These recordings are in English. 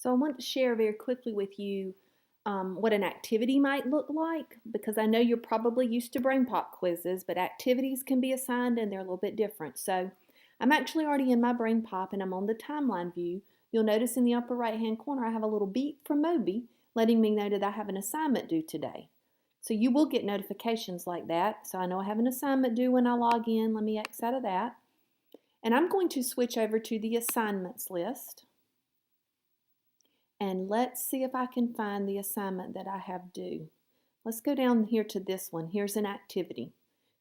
So I want to share very quickly with you what an activity might look like, because I know you're probably used to BrainPop quizzes, but activities can be assigned and they're a little bit different. So I'm actually already in my BrainPop and I'm on the timeline view. You'll notice in the upper right hand corner I have a little beep from Moby letting me know that I have an assignment due today. So you will get notifications like that. So I know I have an assignment due when I log in. Let me X out of that. And I'm going to switch over to the assignments list. And let's see if I can find the assignment that I have due. Let's go down here to this one. Here's an activity.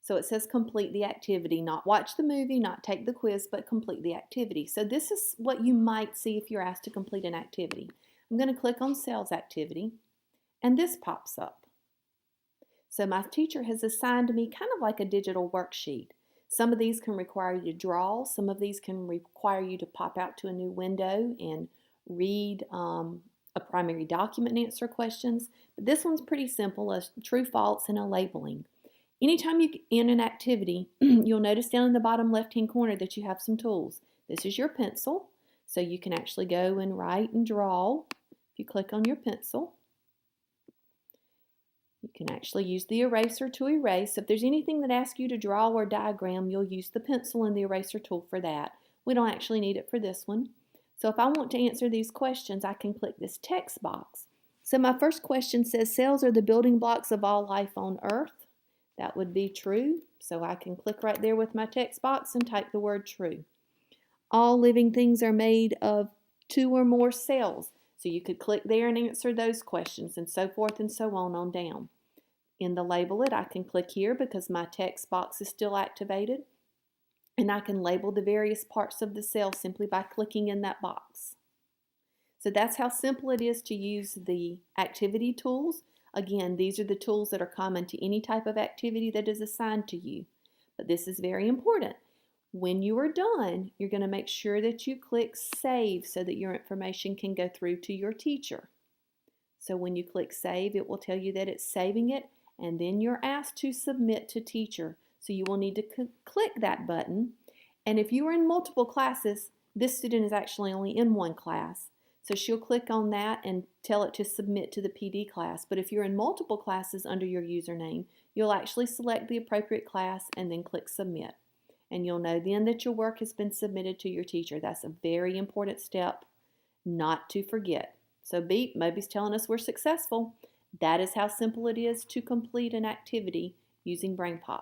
So it says complete the activity, not watch the movie, not take the quiz, but complete the activity. So this is what you might see if you're asked to complete an activity. I'm going to click on sales activity, and this pops up. So my teacher has assigned me kind of like a digital worksheet. Some of these can require you to draw. Some of these can require you to pop out to a new window and read a primary document and answer questions. But this one's pretty simple, a true, false, and a labeling. Anytime you in an activity, you'll notice down in the bottom left-hand corner that you have some tools. This is your pencil, so you can actually go and write and draw. If you click on your pencil, you can actually use the eraser to erase. If there's anything that asks you to draw or diagram, you'll use the pencil and the eraser tool for that. We don't actually need it for this one. So if I want to answer these questions, I can click this text box. So my first question says, cells are the building blocks of all life on Earth. That would be true. So I can click right there with my text box and type the word true. All living things are made of 2 or more cells. So you could click there and answer those questions, and so forth and so on down. In the label it, I can click here because my text box is still activated. And I can label the various parts of the cell simply by clicking in that box. So that's how simple it is to use the activity tools. Again, these are the tools that are common to any type of activity that is assigned to you. But this is very important. When you are done, you're going to make sure that you click Save so that your information can go through to your teacher. So when you click Save, it will tell you that it's saving it, and then you're asked to submit to teacher. So you will need to click that button. And if you are in multiple classes, this student is actually only in one class. So she'll click on that and tell it to submit to the PD class. But if you're in multiple classes under your username, you'll actually select the appropriate class and then click Submit. And you'll know then that your work has been submitted to your teacher. That's a very important step not to forget. So beep, Moby's telling us we're successful. That is how simple it is to complete an activity using BrainPop.